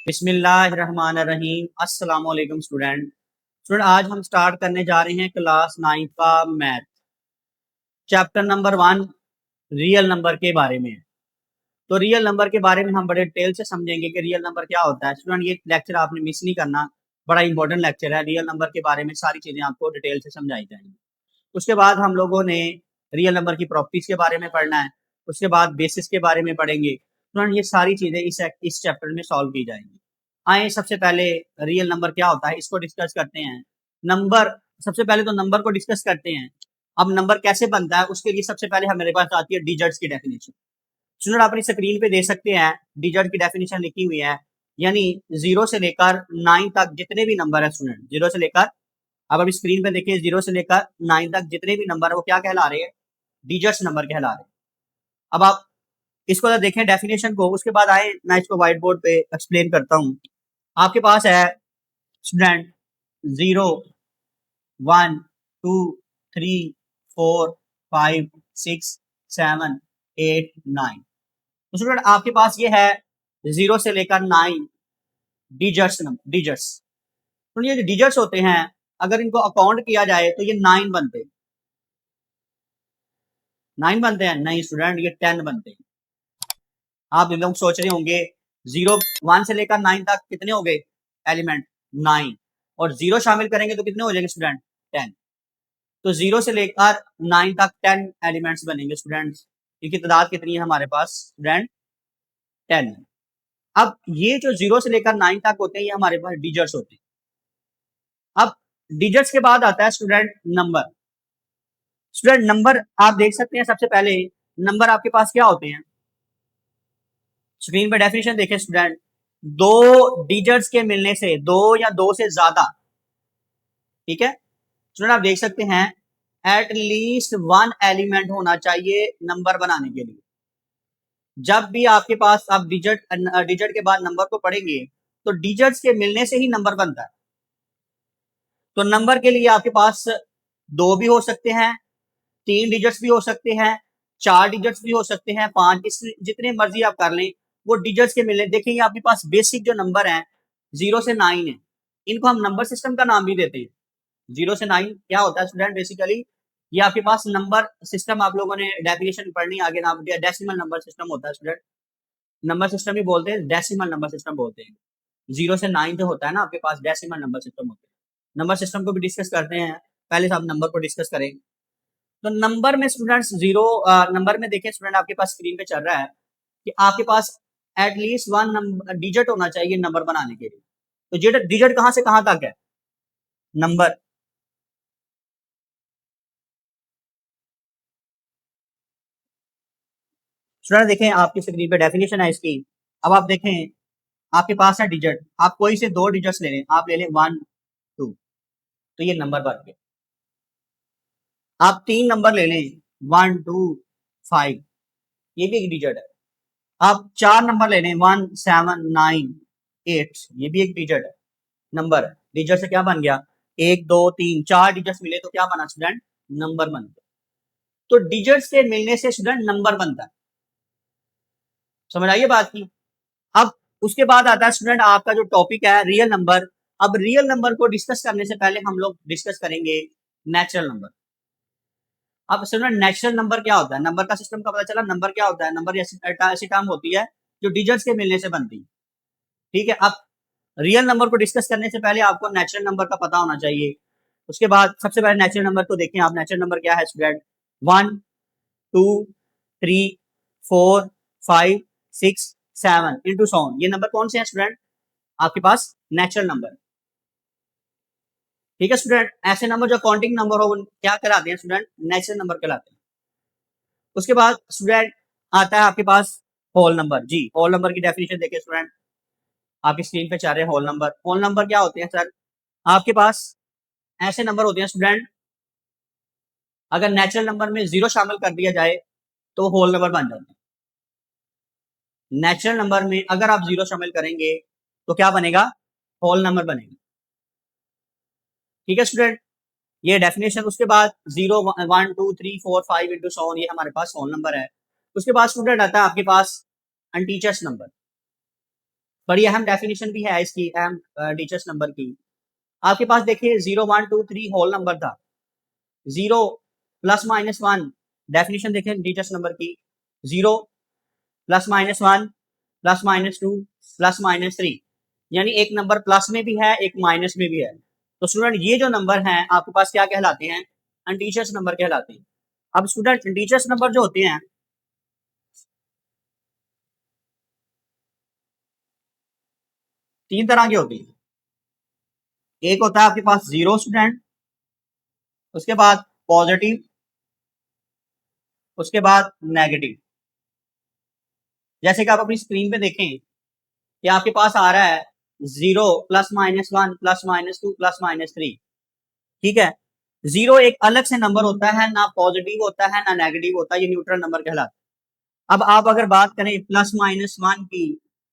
बिस्मिल्लाहिर्रहमानिर्रहीम। अस्सलाम वालेकुम स्टूडेंट। आज हम स्टार्ट करने जा रहे हैं क्लास 9 का math chapter number 1 real number के बारे में। तो रियल नंबर के बारे में हम बड़े डिटेल से समझेंगे कि रियल नंबर क्या होता है। स्टूडेंट ये लेक्चर आपने मिस नहीं करना, बड़ा इंपॉर्टेंट लेक्चर है। रियल नंबर के बारे में सारी चीज़ें आपको डिटेल से समझाई जाएंगी। उसके बाद हम लोगों ने रियल नंबर की प्रॉपर्टीज के बारे में पढ़ना है। उसके बाद बेसिस के बारे में पढ़ेंगे। स्टूडेंट ये सारी चीज़ें इस चैप्टर में सॉल्व की जाएंगी। आए सबसे पहले रियल नंबर क्या होता है इसको डिस्कस करते हैं। नंबर, सबसे पहले तो नंबर को डिस्कस करते हैं। अब नंबर कैसे बनता है उसके लिए सबसे पहले हमारे पास आती है डिजिट्स की डेफिनेशन। स्टूडेंट अपनी स्क्रीन पे देख सकते हैं, डिजिट की डेफिनेशन लिखी हुई है। यानी 0 से लेकर 9 तक जितने भी नंबर है स्टूडेंट, 0 से लेकर, अब अभी स्क्रीन पे देखिए, 0 से लेकर 9 तक जितने भी नंबर है वो क्या कहला रहे हैं? डिजिट्स नंबर कहला रहे हैं। अब आप इसको अगर देखें डेफिनेशन को, उसके बाद आए मैं इसको व्हाइट बोर्ड पे एक्सप्लेन करता हूँ। आपके पास है स्टूडेंट 0 1 2 3 4 5 6 7 8 9। तो स्टूडेंट आपके पास ये है 0 से लेकर 9 डिजिट्स। तो ये जो डिजिट्स होते हैं अगर इनको अकाउंट किया जाए तो ये 9 बनते हैं। 9 बनते हैं? नहीं स्टूडेंट, ये 10 बनते हैं। आप लोग सोच रहे होंगे 1 से लेकर 9 तक कितने हो गए एलिमेंट? 9, और 0 शामिल करेंगे तो कितने हो जाएंगे स्टूडेंट? 10। तो 0 से लेकर 9 तक 10 एलिमेंट्स बनेंगे स्टूडेंट्स। इनकी तादाद कितनी है हमारे पास स्टूडेंट? 10 है। अब ये जो 0 से लेकर 9 तक होते हैं ये हमारे पास डिजिट्स होते हैं। अब डिजिट्स के बाद आता है स्टूडेंट नंबर। स्टूडेंट नंबर आप देख सकते हैं, सबसे पहले नंबर आपके पास क्या होते हैं? स्क्रीन पे डेफिनेशन देखें स्टूडेंट, दो डिजिट्स के मिलने से, दो या दो से ज्यादा, ठीक है स्टूडेंट, आप देख सकते हैं एट लीस्ट 1 एलिमेंट होना चाहिए नंबर बनाने के लिए। जब भी आपके पास आप डिजिट के बाद नंबर को पढ़ेंगे तो डिजिट्स के मिलने से ही नंबर बनता है। तो नंबर के लिए आपके पास 2 भी हो सकते हैं, 3 डिजिट्स भी हो सकते हैं, 4 डिजिट्स भी हो सकते हैं, 5, जितने मर्जी आप कर लें, वो डिजिट्स के मिलने। देखेंगे आपके पास बेसिक जो नंबर है 0 से 9 है, इनको हम नंबर सिस्टम का नाम भी देते हैं। 0 से 9 क्या होता है स्टूडेंट? बेसिकली ये आपके पास नंबर सिस्टम, आप लोगों ने डेफिनेशन पढ़नी आगे नाम दिया, डेसिमल नंबर सिस्टम होता है स्टूडेंट। नंबर सिस्टम ही बोलते हैं, डेसिमल नंबर सिस्टम बोलते हैं। 0 से 9 जो होता है ना आपके पास डेसिमल नंबर सिस्टम होता है। नंबर सिस्टम को भी डिस्कस करते हैं, पहले से आप नंबर को डिस्कस करें। तो नंबर में स्टूडेंट्स 0 नंबर में देखें स्टूडेंट, आपके पास स्क्रीन पे चल रहा है कि आपके पास एटलीस्ट 1 नंबर डिजिट होना चाहिए नंबर बनाने के लिए। तो डिजिट कहां से कहां तक है नंबर? स्टूडेंट देखें आपकी स्क्रीन पे डेफिनेशन है इसकी। अब आप देखें आपके पास है डिजिट, आप कोई से 2 डिजिट्स ले लें, आप ले लें 1 2, तो ये नंबर बन गए। आप 3 नंबर ले लें 1 2 5, ये भी एक डिजिट है। आप 4 नंबर ले लें 1 7 9 8, ये भी एक डिजिट है, नंबर। डिजिट से क्या बन गया? 1 2 3 4 डिजिट्स मिले तो क्या बना स्टूडेंट? नंबर बन गया। तो डिजिट्स के मिलने से स्टूडेंट नंबर बनता है। समझ आइए बात की। अब उसके बाद आता है स्टूडेंट आपका जो टॉपिक है रियल नंबर। अब रियल नंबर को डिस्कस करने से पहले हम लोग डिस्कस करेंगे नेचुरल नंबर। अब स्टूडेंट नेचुरल नंबर क्या होता है? नंबर का सिस्टम का पता चला। नंबर क्या होता है? नंबर ऐसी टर्म होती है जो डिजिट्स के मिलने से बनती है, ठीक है। अब रियल नंबर को डिस्कस करने से पहले आपको नेचुरल नंबर का पता होना चाहिए। उसके बाद सबसे पहले नेचुरल नंबर को देखें आप। नेचुरल नंबर क्या है स्टूडेंट? 1 2 3 4 5 6 7 इंटू सॉन, ये नंबर कौन से हैं स्टूडेंट? आपके पास नेचुरल नंबर, ठीक है स्टूडेंट। ऐसे नंबर जो काउंटिंग नंबर हो क्या कहलाते हैं स्टूडेंट? नेचुरल नंबर कहलाते हैं। उसके बाद स्टूडेंट आता है आपके पास होल नंबर। जी, होल नंबर की डेफिनेशन देखिए स्टूडेंट, आपकी स्क्रीन पे चाह रहे हैं होल नंबर। होल नंबर क्या होते हैं सर? आपके पास ऐसे नंबर होते हैं स्टूडेंट, अगर नेचुरल नंबर में 0 शामिल कर दिया जाए तो होल नंबर बन जाते हैं। नेचुरल नंबर में अगर आप 0 शामिल करेंगे तो क्या बनेगा? होल नंबर बनेगा, ठीक है स्टूडेंट। ये डेफिनेशन। उसके बाद 0 1 2 3 4 5 इंटू सॉन, ये हमारे पास होल नंबर है। उसके बाद स्टूडेंट आता है आपके पास अनटीचर्स नंबर। बड़ी अहम डेफिनेशन भी है इसकी, अहम टीचर्स नंबर की। आपके पास देखिए 0 1 2 3 होल नंबर था, 0 प्लस माइनस 1, डेफिनेशन देखें टीचर्स नंबर की, 0 plus minus 1 plus minus 2 plus minus 3, यानी एक नंबर प्लस में भी है, एक माइनस में भी है। तो स्टूडेंट ये जो नंबर हैं आपके पास क्या कहलाते हैं? अनटीचर्स नंबर कहलाते हैं। अब स्टूडेंट अनटीचर्स नंबर जो होते हैं, तीन तरह के होते हैं। एक होता है आपके पास जीरो स्टूडेंट, उसके बाद पॉजिटिव, उसके बाद नेगेटिव। जैसे कि आप अपनी स्क्रीन पे देखें कि आपके पास आ रहा है 0 plus minus 1 plus minus 2 plus minus 3, ठीक है। 0 एक अलग से नंबर होता है, ना पॉजिटिव होता है ना नेगेटिव होता है, ये न्यूट्रल नंबर कहलाता है। अब आप अगर बात करें प्लस माइनस 1 की,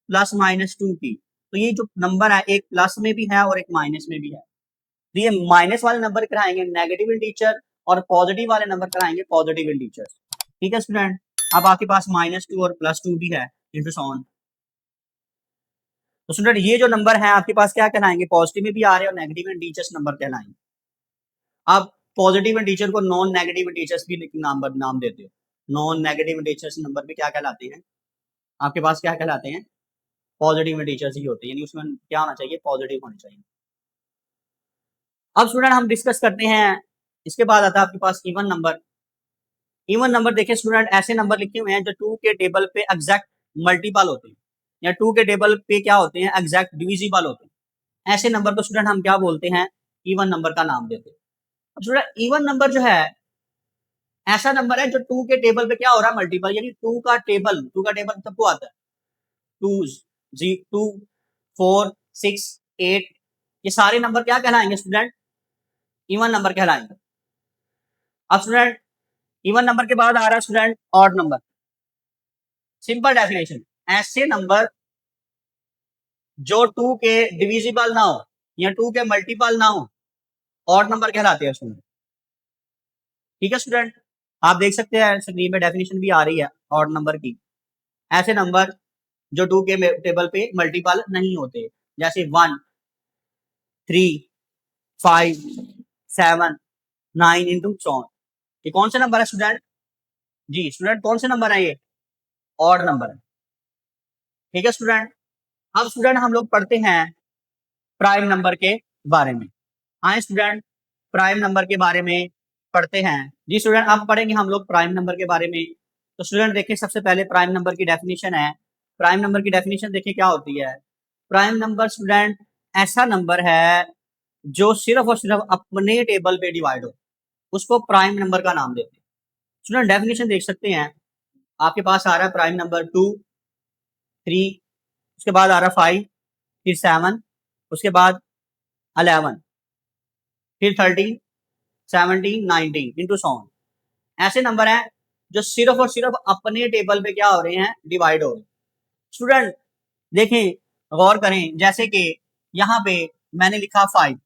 प्लस माइनस 2 की, तो ये जो नंबर है एक प्लस में भी है और एक माइनस में भी है। तो ये माइनस वाले नंबर कराएंगे नेगेटिव इंटीजर और पॉजिटिव वाले नंबर कराएंगे पॉजिटिव इंटीजर। ठीक है स्टूडेंट। अब आपके पास -2 और +2 भी है इंटू सॉन। तो स्टूडेंट ये जो नंबर है आपके पास क्या कहलाएंगे? पॉजिटिव में भी आ रहे हैं और नेगेटिव इंटीजर्स नंबर कहलाएंगे। आप पॉजिटिव इंटीजर को नॉन नेगेटिव इंटीजर्स भी नाम देते हो। नॉन नेगेटिव इंटीजर्स नंबर भी क्या कहलाते हैं? आपके पास क्या कहलाते हैं? पॉजिटिव इंटीजर्स ही होते हैं, यानी उसमें क्या होना चाहिए? पॉजिटिव होना चाहिए। अब स्टूडेंट हम डिस्कस करते हैं, इसके बाद आता है आपके पास इवन नंबर। इवन नंबर देखिए स्टूडेंट, ऐसे नंबर लिखे हुए हैं जो 2 के टेबल पे एग्जैक्ट मल्टीपल होते हैं, या 2 के टेबल पे क्या होते हैं? एग्जैक्ट डिविजिबल होते हैं। ऐसे नंबर को स्टूडेंट हम क्या बोलते हैं? इवन नंबर का नाम देते हैं। अब स्टूडेंट इवन नंबर जो है ऐसा नंबर है जो 2 के टेबल पे क्या हो रहा है? मल्टीपल, यानी 2 का टेबल सबको आता है। 2 2 4 6 8, ये सारे नंबर क्या कहलाएंगे स्टूडेंट? इवन नंबर कहलाएंगे। अब स्टूडेंट इवन नंबर के बाद आ रहा है student odd number. Simple definition, ऐसे नंबर जो 2 के डिविजिबल ना हो या 2 के मल्टीपल ना हो, ऑड नंबर कहलाते हैं स्टूडेंट। ठीक है स्टूडेंट, आप देख सकते हैं स्क्रीन पे डेफिनेशन भी आ रही है ऑड नंबर की। ऐसे नंबर जो 2 के टेबल पे मल्टीपल नहीं होते, जैसे 1 3 5 7 9 इंटू सॉन। ये कौन से नंबर है स्टूडेंट? जी स्टूडेंट, कौन से नंबर है ये? ऑड नंबर है। ठीक है स्टूडेंट। अब स्टूडेंट हम लोग पढ़ते हैं प्राइम नंबर के बारे में। आए स्टूडेंट प्राइम नंबर के बारे में पढ़ते हैं। जी स्टूडेंट, अब पढ़ेंगे हम लोग प्राइम नंबर के बारे में। तो स्टूडेंट देखिए सबसे पहले प्राइम नंबर की डेफिनेशन है। प्राइम नंबर की डेफिनेशन देखिए क्या होती है। प्राइम नंबर स्टूडेंट ऐसा नंबर है जो सिर्फ और सिर्फ अपने टेबल पे डिवाइड हो, उसको प्राइम नंबर का नाम देते हैं। स्टूडेंट डेफिनेशन देख सकते हैं, आपके पास आ रहा है प्राइम नंबर 2 3, उसके बाद आ रहा है 5, फिर 7, उसके बाद 11, फिर 13 17 19 इंटू सॉन। ऐसे नंबर हैं जो सिर्फ और सिर्फ अपने टेबल पे क्या हो रहे हैं? डिवाइड हो रहे हैं। स्टूडेंट देखें, गौर करें, जैसे कि यहाँ पे मैंने लिखा 5,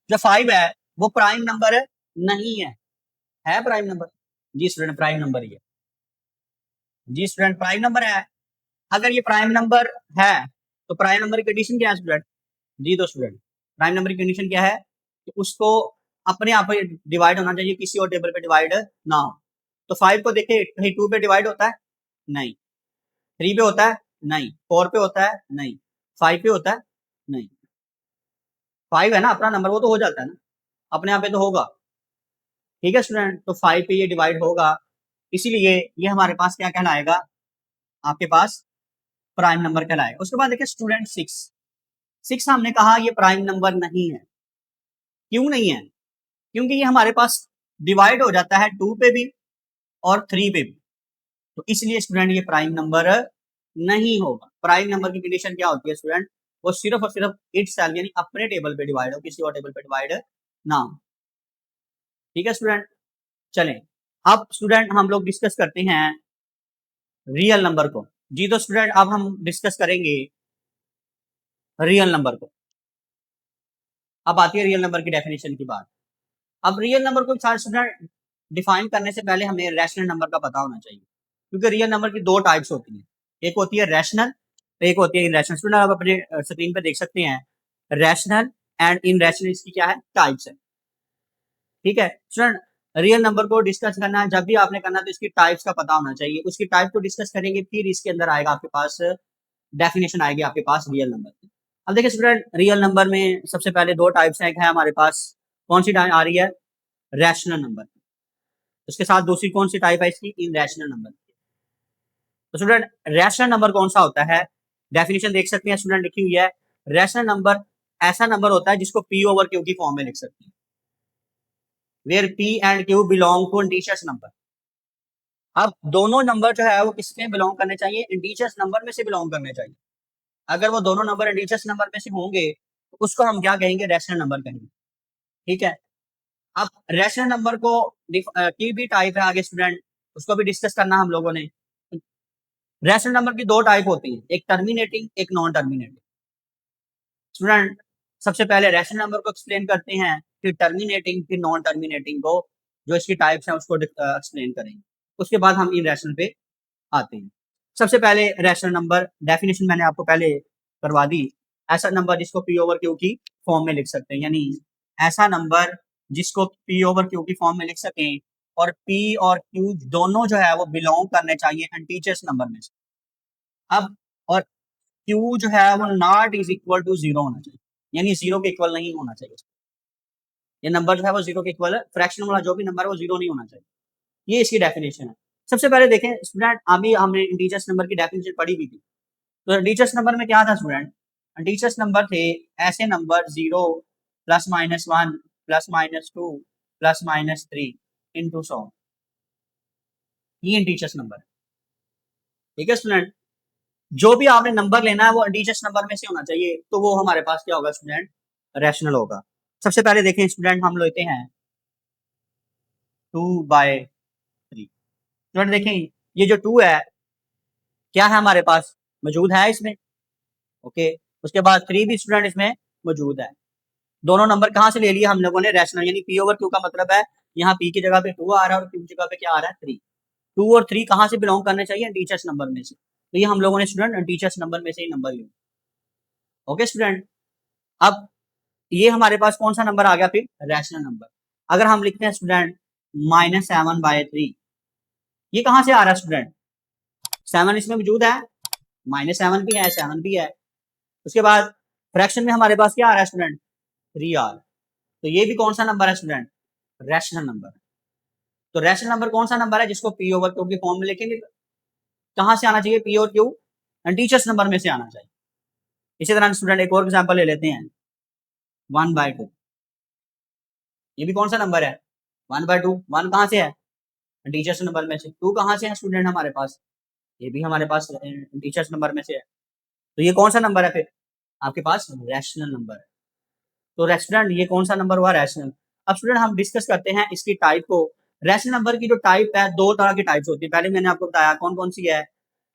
जो 5 है वो प्राइम नंबर नहीं है प्राइम नंबर? जी स्टूडेंट प्राइम नंबर ही है। जी स्टूडेंट प्राइम नंबर है। अगर ये प्राइम नंबर है तो प्राइम नंबर की कंडीशन क्या है स्टूडेंट? जी तो स्टूडेंट प्राइम नंबर की कंडीशन क्या है कि उसको अपने आप में डिवाइड होना चाहिए, किसी और टेबल पे डिवाइड ना हो। तो 5 को देखिए कहीं 2 पे डिवाइड होता है? नहीं। 3 पे होता है? नहीं। 4 पे होता है? नहीं। 5 पे होता है? नहीं। 5 है ना अपना नंबर, वो तो हो जाता है ना अपने आप पे, तो होगा। ठीक है स्टूडेंट, तो 5 पे ये डिवाइड होगा, इसीलिए ये हमारे पास क्या कहलाएगा? आपके पास प्राइम नंबर कहलाएगा। उसके बाद देखिए स्टूडेंट 6, 6 हमने कहा ये प्राइम नंबर नहीं है। क्यों नहीं है? क्योंकि ये हमारे पास डिवाइड हो जाता है 2 पे भी और 3 पे भी, तो इसलिए स्टूडेंट ये प्राइम नंबर नहीं होगा। प्राइम नंबर की कंडीशन क्या होती है स्टूडेंट? वो सिर्फ और सिर्फ इटसेल्फ यानी अपने टेबल पे डिवाइड हो, किसी और टेबल पे डिवाइड ना हो। ठीक है स्टूडेंट, चलें अब स्टूडेंट हम लोग डिस्कस करते हैं रियल नंबर को। जी तो स्टूडेंट अब हम डिस्कस करेंगे रियल नंबर को। अब आती है रियल नंबर की डेफिनेशन की बात। अब रियल नंबर को सारे स्टूडेंट डिफाइन करने से पहले हमें रैशनल नंबर का पता होना चाहिए, क्योंकि रियल नंबर की दो टाइप्स होती हैं। एक होती है रैशनल एक होती है इनरेशनल। स्टूडेंट आप अपने स्क्रीन पे देख सकते हैं रैशनल एंड इनरेशनल इसकी क्या है टाइप्स है। ठीक है स्टूडेंट, रियल नंबर को डिस्कस करना है, जब भी आपने करना तो इसकी टाइप्स का पता होना चाहिए, उसकी टाइप को डिस्कस करेंगे फिर इसके अंदर आएगा आपके पास डेफिनेशन आएगी आपके पास रियल नंबर की। अब देखिए स्टूडेंट, रियल नंबर में सबसे पहले दो टाइप्स है, एक है हमारे पास कौन सी टाइप आ रही है रैशनल नंबर, उसके साथ दूसरी कौन सी टाइप है इसकी इनरैशनल नंबर। तो स्टूडेंट रैशनल नंबर कौन सा होता है, डेफिनेशन देख सकते हैं स्टूडेंट लिखी हुई है, रैशनल नंबर ऐसा नंबर होता है जिसको पी ओवर क्यू की फॉर्म में लिख सकते हैं, where P and Q belong to integers number. अब दोनों नंबर जो है वो किसमें बिलोंग करने चाहिए, इंटीजर्स नंबर में से बिलोंग करने चाहिए। अगर वो दोनों नंबर इंटीजर्स नंबर में से होंगे तो उसको हम क्या कहेंगे रैशनल नंबर कहेंगे। ठीक है, अब रैशनल नंबर को की भी टाइप है आगे स्टूडेंट, उसको भी डिस्कस करना हम लोगों ने। रैशनल नंबर की दो टाइप होती है, एक टर्मिनेटिंग एक नॉन टर्मिनेटिंग। स्टूडेंट सबसे पहले रैशनल नंबर को एक्सप्लेन करते हैं, फिर टर्मिनेटिंग फिर नॉन टर्मिनेटिंग को जो इसकी टाइप्स हैं उसको एक्सप्लेन करेंगे, उसके बाद हम इन रैशनल पे आते हैं। सबसे पहले रैशनल नंबर डेफिनेशन मैंने आपको पहले करवा दी, ऐसा नंबर जिसको पी ओवर क्यू की फॉर्म में लिख सकते हैं, यानी ऐसा नंबर जिसको पी ओवर क्यू की फॉर्म में लिख सकें और पी और क्यू दोनों जो है वो बिलोंग करने चाहिए इंटीजर्स नंबर में से। अब और क्यू जो है वो not is equal to zero होना चाहिए, यानी जीरो के इक्वल नहीं होना चाहिए। ये नंबर जो है वो जीरो के इक्वल है, फ्रैक्शन वाला जो भी नंबर है वो जीरो नहीं होना चाहिए, ये इसकी डेफिनेशन है। सबसे पहले देखें स्टूडेंट, अभी हमने इंटीजर्स नंबर की डेफिनेशन पढ़ी भी थी, तो इंटीजर्स नंबर में क्या था स्टूडेंट, इंटीजर्स नंबर थे ऐसे number zero plus minus one plus minus two plus minus three into सौ, ये इंटीजर्स नंबर है। ठीक है स्टूडेंट, जो भी आपने नंबर लेना है वो इंटीजर्स नंबर में से होना चाहिए, तो वो हमारे पास क्या होगा स्टूडेंट रैशनल होगा। सबसे पहले देखें स्टूडेंट, हम लेते हैं 2/3। स्टूडेंट देखें ये जो 2 है क्या है हमारे पास मौजूद है इसमें, ओके। उसके बाद 3 भी स्टूडेंट इसमें मौजूद है। दोनों नंबर कहाँ से ले लिए हम लोगों ने रैशनल, यानी पी ओवर क्यू का मतलब है यहाँ पी की जगह पे 2 आ रहा है और क्यू की जगह पे क्या आ रहा है 3। 2 और 3 कहाँ से बिलोंग करने चाहिए इंटीजर्स नंबर में से, तो ये हम लोगों ने स्टूडेंट इंटीजर्स नंबर में से ही नंबर लिया। ओके स्टूडेंट, अब ये हमारे पास कौन सा नंबर आ गया फिर रैशनल नंबर। अगर हम लिखते हैं स्टूडेंट -7/3, ये कहां से आ रहा है स्टूडेंट, 7 इसमें मौजूद है, -7 भी है 7 भी है। उसके बाद फ्रैक्शन में हमारे पास क्या आ रहा है स्टूडेंट 3r, तो ये भी कौन सा नंबर है स्टूडेंट रैशनल नंबर। तो रैशनल नंबर कौन सा नंबर है जिसको पी ओवर क्यू की फॉर्म में लिखेंगे, कहां से आना चाहिए पी और क्यू इंटीजर्स नंबर में से आना चाहिए। इसी तरह स्टूडेंट एक और एग्जांपल ले लेते हैं 1/2, ये भी कौन सा नंबर है 1/2, 1 कहां से है टीचर्स नंबर में से, 2 कहां से है स्टूडेंट हमारे पास, ये भी हमारे पास टीचर्स नंबर में से है, तो ये कौन सा नंबर है फिर आपके पास रैशनल नंबर है। तो रेस्टोरेंट ये कौन सा नंबर हुआ रैशनल। अब स्टूडेंट हम डिस्कस करते हैं इसकी टाइप को। रैशनल नंबर की जो टाइप है दो तरह की टाइप्स होती है, पहले मैंने आपको बताया कौन कौन सी है,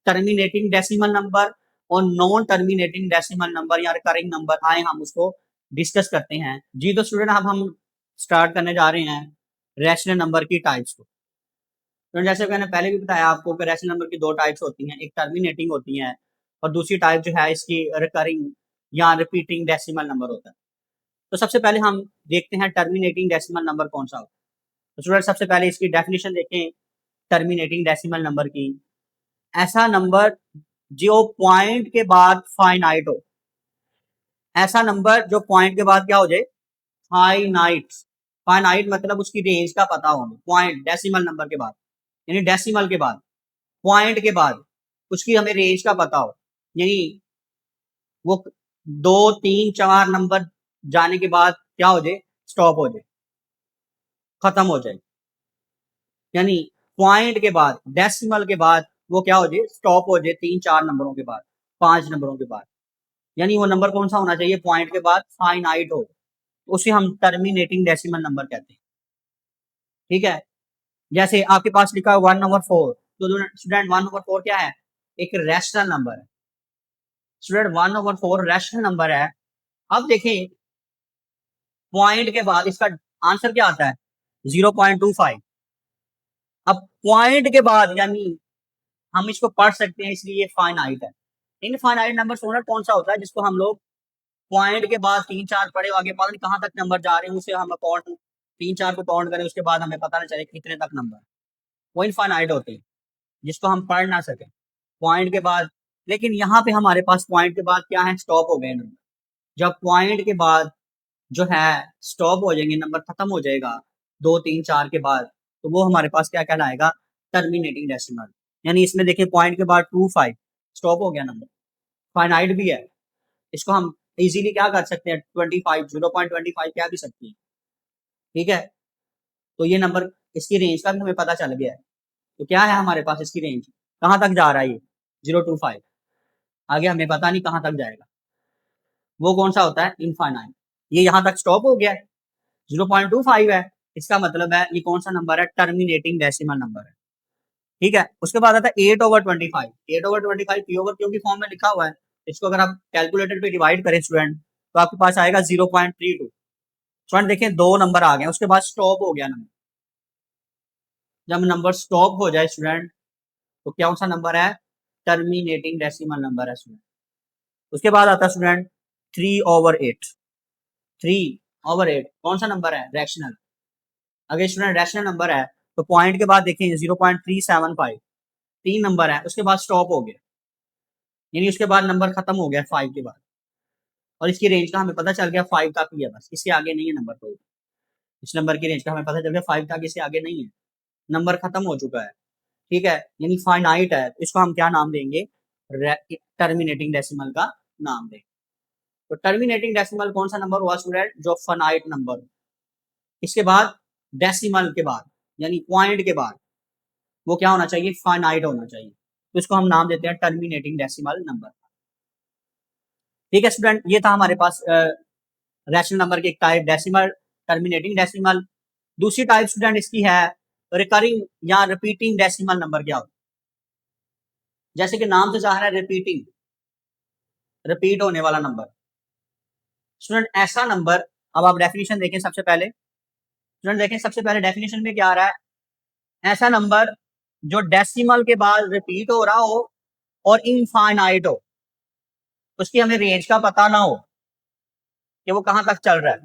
टर्मिनेटिंग डेसिमल नंबर और नॉन टर्मिनेटिंग डेसिमल नंबर या रिकरिंग नंबर, आए हम उसको डिस्कस करते हैं जी। तो स्टूडेंट अब हम स्टार्ट करने जा रहे हैं रैशनल नंबर की टाइप्स को। तो जैसे मैंने पहले भी बताया आपको कि रैशनल नंबर की दो टाइप्स होती हैं, एक टर्मिनेटिंग होती है और दूसरी टाइप जो है इसकी रिकरिंग या रिपीटिंग डेसिमल नंबर होता है। तो सबसे पहले हम देखते हैं टर्मिनेटिंग डेसिमल नंबर कौन सा होता है। तो स्टूडेंट सबसे पहले इसकी डेफिनेशन देखें टर्मिनेटिंग डेसिमल नंबर की, ऐसा नंबर जो पॉइंट के बाद फाइनाइट हो, ऐसा नंबर जो पॉइंट के बाद क्या हो जाए फाइनाइट। फाइनाइट मतलब उसकी रेंज का पता हो, पॉइंट डेसिमल नंबर के बाद यानी डेसिमल के बाद पॉइंट के बाद उसकी हमें रेंज का पता हो, यानी वो 2 3 4 नंबर जाने के बाद क्या हो जाए स्टॉप हो जाए, खत्म हो जाए, यानी पॉइंट के बाद डेसिमल के बाद वो क्या हो जाए स्टॉप हो जाए 3 4 नंबरों के बाद 5 नंबरों के बाद, यानी वो नंबर कौन सा होना चाहिए पॉइंट के बाद फाइनाइट हो, उसे हम टर्मिनेटिंग डेसिमल नंबर कहते हैं। ठीक है, जैसे आपके पास लिखा है 1/4, तो स्टूडेंट 1/4 क्या है एक रैशनल नंबर है। स्टूडेंट 1/4 रैशनल नंबर है। अब देखें पॉइंट के बाद इसका आंसर क्या आता है 0.25। अब पॉइंट के बाद यानी हम इसको पढ़ सकते हैं इसलिए फाइनाइट है, इनफाइनाइट नंबर स्टूडेंट कौन सा होता है जिसको हम लोग पॉइंट के बाद 3-4 पढ़े आगे पता नहीं कहाँ तक नंबर जा रहे हैं, उसे हम काउंट 3-4 को काउंट करें, उसके बाद हमें पता नहीं चले कितने तक नंबर, वो इनफाइनाइट होते हैं जिसको हम पढ़ ना सकें पॉइंट के बाद। लेकिन यहाँ पे हमारे पास पॉइंट के बाद क्या है, स्टॉप हो गए नंबर। जब पॉइंट के बाद जो है स्टॉप हो जाएंगे, नंबर खत्म हो जाएगा 2-3-4 के बाद, तो वो हमारे पास क्या कहलाएगा, टर्मिनेटिंग डेसिमल। यानी इसमें देखिए पॉइंट के बाद 2-5 स्टॉप हो गया नंबर, फाइनाइट भी है। इसको हम इजीली क्या कर सकते हैं, 25 0.25 क्या भी सकते हैं, ठीक है। तो ये नंबर इसकी रेंज का भी हमें पता चल गया है। तो क्या है हमारे पास इसकी रेंज, कहाँ तक जा रहा है ये 0-5, आगे हमें पता नहीं कहाँ तक जाएगा, वो कौन सा होता है, इनफाइनाइट। ये यहाँ तक स्टॉप हो गया है, 0.25 है, इसका मतलब है ये कौन सा नंबर है, टर्मिनेटिंग डेसिमल नंबर है, ठीक है। उसके बाद आता है 8/25। 8/25 पी ओवर क्यू की फॉर्म में लिखा हुआ है, इसको अगर आप कैलकुलेटर पे डिवाइड करें स्टूडेंट, तो आपके पास आएगा 0.32। स्टूडेंट देखें दो नंबर आ गए, उसके बाद स्टॉप हो गया नंबर। जब नंबर स्टॉप हो जाए स्टूडेंट, तो कौन सा नंबर है, टर्मिनेटिंग डेसिमल नंबर है स्टूडेंट। उसके बाद आता है स्टूडेंट 3/8। 3/8 कौन सा नंबर है, रैशनल। अगर स्टूडेंट रैशनल नंबर है तो पॉइंट के बाद देखें 0.375, 3 नंबर है, उसके बाद स्टॉप हो गया, यानी उसके बाद नंबर खत्म हो गया 5 के बाद, और इसकी रेंज का हमें पता चल गया 5 तक ही है, बस इसके आगे नहीं है नंबर। तो इस नंबर की रेंज का हमें पता चल गया 5 तक, इससे आगे नहीं है, नंबर खत्म हो चुका है, ठीक है, यानी फाइनाइट है। इसको हम क्या नाम देंगे, टर्मिनेटिंग डेसिमल का नाम देंगे। तो टर्मिनेटिंग डेसिमल कौन सा नंबर हुआ स्टूडेंट, जो फाइनाइट नंबर। इसके बाद डेसिमल के बाद यानी पॉइंट के बाद वो क्या होना चाहिए, फाइनाइट होना चाहिए, तो इसको हम नाम देते हैं टर्मिनेटिंग डेसिमल नंबर, ठीक है स्टूडेंट। ये था हमारे पास रैशनल नंबर की एक टाइप, डेसिमल, टर्मिनेटिंग डेसिमल। दूसरी टाइप स्टूडेंट इसकी है रिकरिंग या रिपीटिंग डेसिमल नंबर। क्या होता है, जैसे कि नाम से जाहिर है रिपीटिंग, रिपीट होने वाला नंबर। स्टूडेंट ऐसा नंबर, अब आप डेफिनेशन देखें सबसे पहले, स्टूडेंट देखें सबसे पहले डेफिनेशन में क्या आ रहा है, ऐसा नंबर जो डेसिमल के बाद रिपीट हो रहा हो और इनफाइनाइट हो, उसकी हमें रेंज का पता ना हो कि वो कहां तक चल रहा है,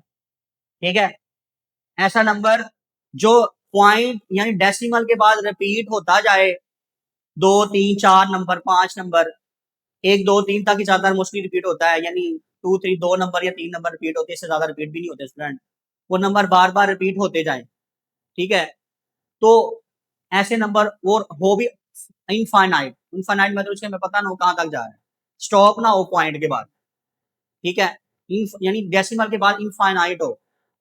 ठीक है। ऐसा नंबर जो पॉइंट यानी डेसिमल के बाद रिपीट होता जाए, 2-3-4 नंबर, 5 नंबर, 1-2-3 तक ही ज्यादा मोस्टली रिपीट होता है, यानी 2-3 2 नंबर या 3 नंबर रिपीट होते हैं, इससे ज्यादा रिपीट भी नहीं होते स्टूडेंट। वो नंबर बार बार रिपीट होते जाए, ठीक है। तो ऐसे नंबर और हो भी इनफाइनाइट, इनफाइनाइट मतलब उसके हमें पता ना हो कहाँ तक जा रहा है, स्टॉप ना हो पॉइंट के बाद, ठीक है। यानी डेसिमल के बाद इनफाइनाइट हो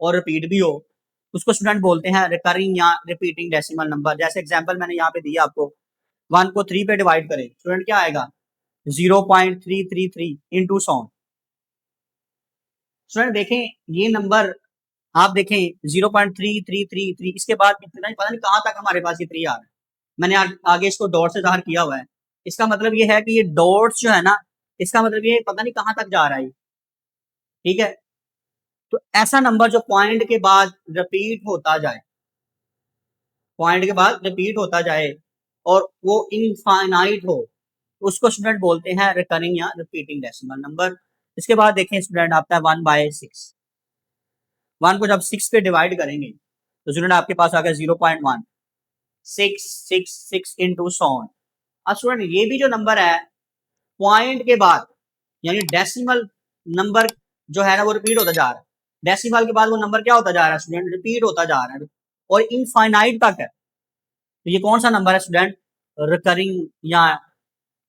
और रिपीट भी हो, उसको स्टूडेंट बोलते हैं रिकरिंग या रिपीटिंग डेसिमल नंबर। जैसे एग्जांपल मैंने यहाँ पे दिया आपको, 1 को 3 पे डिवाइड करें स्टूडेंट क्या आएगा, 0.333 इंटू 100। स्टूडेंट देखें ये नंबर, आप देखें 0.3333, इसके बाद कितना पता नहीं कहाँ तक हमारे पास ये 3 आ रहा है। मैंने आगे इसको डॉट से जाहिर किया हुआ है, इसका मतलब ये है कि ये डॉट्स जो है ना, इसका मतलब ये पता नहीं कहाँ तक जा रहा है, ठीक है। तो ऐसा नंबर जो पॉइंट के बाद रिपीट होता जाए, पॉइंट के बाद रिपीट होता जाए और वो इनफाइनाइट हो, उसको स्टूडेंट बोलते हैं रिकरिंग या रिपीटिंग डेसिमल नंबर। इसके बाद देखें स्टूडेंट आता है 1/6। 1 को जब 6 पे डिवाइड करेंगे तो स्टूडेंट आपके पास आ गया 0.1, 6 इंटू 100। अब स्टूडेंट ये भी जो नंबर है पॉइंट के बाद यानी डेसिमल नंबर जो है ना वो रिपीट होता जा रहा है, डेसिमल के बाद वो नंबर क्या होता जा रहा है स्टूडेंट, रिपीट होता जा रहा है और इनफाइनाइट तक है। तो ये कौन सा नंबर है स्टूडेंट, रिकरिंग या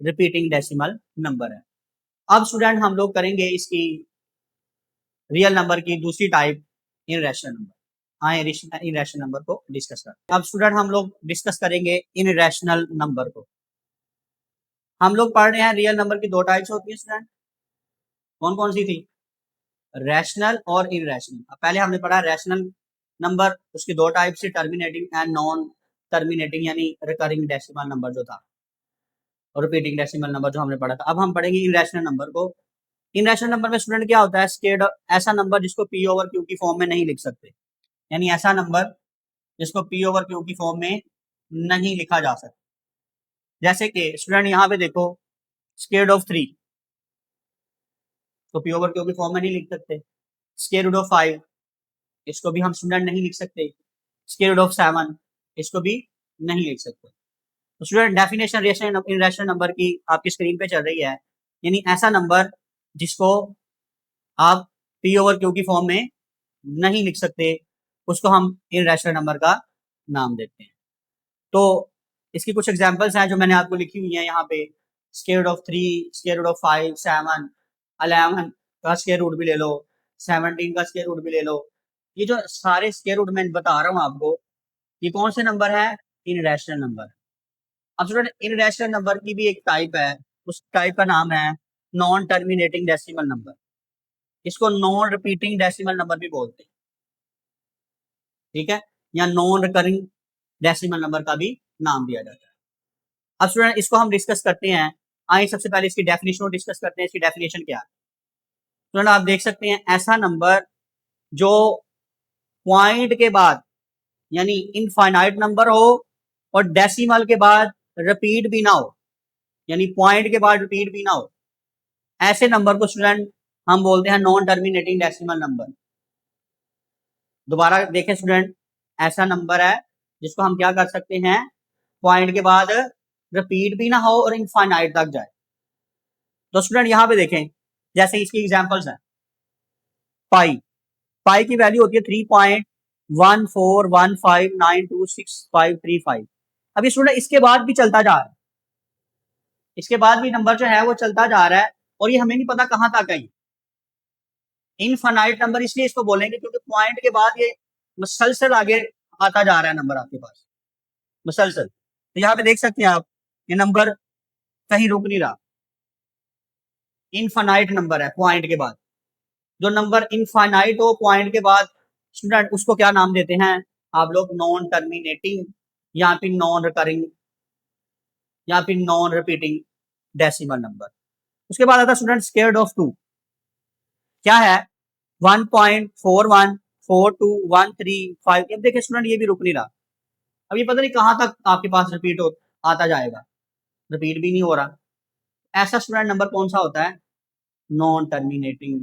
रिपीटिंग डेसिमल नंबर है। अब स्टूडेंट हम लोग करेंगे इसकी रियल नंबर की दूसरी टाइप, इन रैशनल नंबर। हाँ, इन रैशनल नंबर को डिस्कस कर, अब स्टूडेंट हम लोग डिस्कस करेंगे इन रैशनल नंबर को। हम लोग पढ़ रहे हैं रियल नंबर की 2 टाइप्स होती है स्टूडेंट, कौन कौन सी थी, रैशनल और इनरैशनल। पहले हमने पढ़ा रैशनल नंबर, उसकी 2 टाइप से, टर्मिनेटिंग एंड नॉन टर्मिनेटिंग यानी रिकरिंग डेसिमल नंबर जो था, और रिपीटिंग डेसिमल नंबर जो हमने पढ़ा था। अब हम पढ़ेंगे इनरैशनल नंबर को। इनरैशनल नंबर में स्टूडेंट क्या होता है, स्टेट ऐसा नंबर जिसको पी ओवर क्यू की फॉर्म में नहीं लिख सकते, यानी ऐसा नंबर जिसको पी ओवर क्यू की फॉर्म में नहीं लिखा जा सकता। जैसे कि स्टूडेंट यहाँ पे देखो स्केड ऑफ 3, तो पी ओवर क्यू की फॉर्म में नहीं लिख सकते। स्क्वायर रूट ऑफ 5 इसको भी हम स्टूडेंट नहीं लिख सकते। स्क्वायर रूट ऑफ 7 इसको भी नहीं लिख सकते। तो स्टूडेंट डेफिनेशन इरेशनल नंबर की आपकी स्क्रीन पे चल रही है, यानी ऐसा नंबर जिसको आप पी ओवर क्यू की फॉर्म में नहीं लिख सकते उसको हम इरेशनल नंबर का नाम देते हैं। तो इसकी कुछ एग्जांपल्स हैं जो मैंने आपको लिखी हुई हैं यहाँ पे। Square root of 3, square root of 5, 7, 11 का स्क्वायर रूट भी ले लो, 17 का स्क्वायर रूट भी ले लो। ये जो सारे स्क्वायर रूट मैं बता रहा हूँ आपको, ये कौन से नंबर है? इनरैशनल नंबर। अब स्टूडेंट इनरैशनल नंबर की भी एक टाइप है, उस टाइप का नाम है नॉन टर्मिनेटिंग डेसिमल नंबर। इसको नॉन रिपीटिंग डेसिमल नंबर भी बोलते हैं, ठीक है, या नॉन रिकरिंग डेसिमल नंबर का भी नाम दिया जाता है। अब स्टूडेंट इसको हम डिस्कस करते हैं। आइए सबसे पहले इसकी डेफिनेशन डिस्कस करते हैं। इसकी डेफिनेशन क्या है? स्टूडेंट आप देख सकते हैं ऐसा नंबर जो पॉइंट के बाद यानी इनफाइनाइट नंबर हो और डेसिमल के बाद रिपीट भी ना हो, यानी पॉइंट के बाद रिपीट भी ना हो, ऐसे नंबर को स्टूडेंट हम बोलते हैं नॉन टर्मिनेटिंग डेसिमल नंबर। दोबारा देखें स्टूडेंट, ऐसा नंबर है जिसको हम क्या कर सकते हैं, पॉइंट के बाद रिपीट भी ना हो और इनफाइनाइट तक जाए। तो स्टूडेंट यहाँ पे देखें, जैसे इसकी एग्जांपल्स हैं। पाई, पाई की वैल्यू होती है 3.1415926535। अब ये स्टूडेंट इसके बाद भी चलता जा रहा है, इसके बाद भी नंबर जो है वो चलता जा रहा है और ये हमें नहीं पता कहां तक है। इनफाइनाइट नंबर इसलिए इसको बोलेंगे क्योंकि पॉइंट के बाद ये मुसलसल आगे आता जा रहा है नंबर आपके पास, मुसलसल। तो यहाँ पे देख सकते हैं आप, ये नंबर कहीं रुक नहीं रहा, इनफाइनाइट नंबर है पॉइंट के बाद। जो नंबर इनफाइनाइट हो पॉइंट के बाद स्टूडेंट उसको क्या नाम देते हैं आप लोग? नॉन टर्मिनेटिंग या फिर नॉन रिकरिंग या फिर नॉन रिपीटिंग डेसिमल नंबर। उसके बाद आता है स्टूडेंट स्क्वायर रूट ऑफ 2। क्या है? 1.41421355। अब देखिए स्टूडेंट ये भी रुक नहीं रहा, अब ये पता नहीं कहां तक आपके पास रिपीट हो आता जाएगा, रिपीट भी नहीं हो रहा। ऐसा स्टूडेंट नंबर कौन सा होता है? नॉन टर्मिनेटिंग,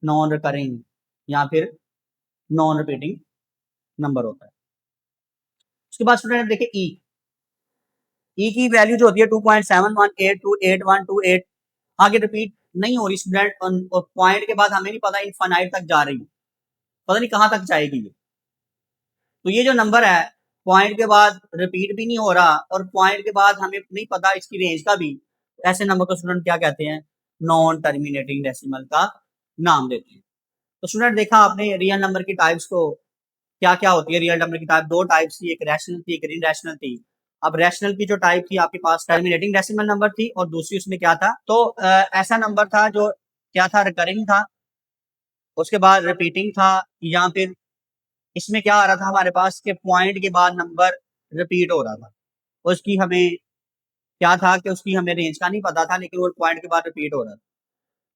नॉन रिकरिंग या फिर नॉन रिपीटिंग नंबर होता है। उसके बाद स्टूडेंट देखिए ई की वैल्यू जो होती है 2.71828128, आगे रिपीट नहीं हो रही स्टूडेंट, और पॉइंट के बाद हमें नहीं पता इनफाइनाइट तक जा रही है, पता नहीं कहां तक जाएगी ये। तो ये जो नंबर है पॉइंट के बाद रिपीट भी नहीं हो रहा और पॉइंट के बाद हमें नहीं पता इसकी रेंज का भी, ऐसे नंबर को स्टूडेंट क्या कहते हैं? नॉन टर्मिनेटिंग डेसिमल का नाम देते हैं। तो स्टूडेंट देखा आपने रियल नंबर की टाइप्स को, क्या क्या होती है रियल नंबर की टाइप? दो टाइप्स थी, एक रैशनल थी, एक इररेशनल थी। अब रैशनल की जो टाइप थी आपके पास टर्मिनेटिंग डेसिमल नंबर थी और दूसरी उसमें क्या था? तो ऐसा नंबर था जो क्या था? रिकरिंग था, उसके बाद रिपीटिंग था, या फिर इसमें क्या आ रहा था हमारे पास के पॉइंट के बाद नंबर रिपीट हो रहा था। उसकी हमें क्या था कि उसकी हमें रेंज का नहीं पता था, लेकिन वो पॉइंट के बाद रिपीट हो रहा था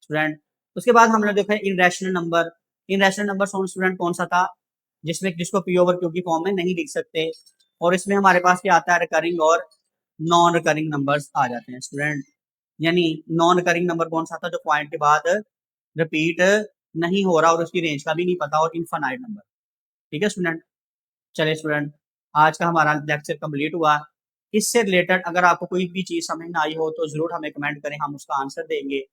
स्टूडेंट। उसके बाद हमने देखा इनरैशनल नंबर। इनरैशनल नंबर स्टूडेंट कौन सा था? जिसमें जिसको पी ओवर क्यू की फॉर्म में नहीं लिख सकते, और इसमें हमारे पास क्या आता है? रिकरिंग और नॉन रिकरिंग नंबर्स आ जाते हैं स्टूडेंट। यानी नॉन रिकरिंग नंबर कौन सा था? जो पॉइंट के बाद रिपीट नहीं हो रहा और उसकी रेंज का भी नहीं पता, और इनफाइनाइट नंबर। ठीक है स्टूडेंट, चलिए स्टूडेंट आज का हमारा लेक्चर कंप्लीट हुआ। इससे रिलेटेड अगर आपको कोई भी चीज़ समझ ना आई हो तो ज़रूर हमें कमेंट करें, हम उसका आंसर देंगे।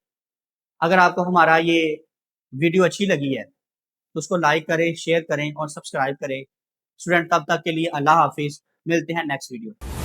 अगर आपको हमारा ये वीडियो अच्छी लगी है तो उसको लाइक करें, शेयर करें और सब्सक्राइब करें। स्टूडेंट तब तक के लिए अल्लाह हाफिज़, मिलते हैं नेक्स्ट वीडियो।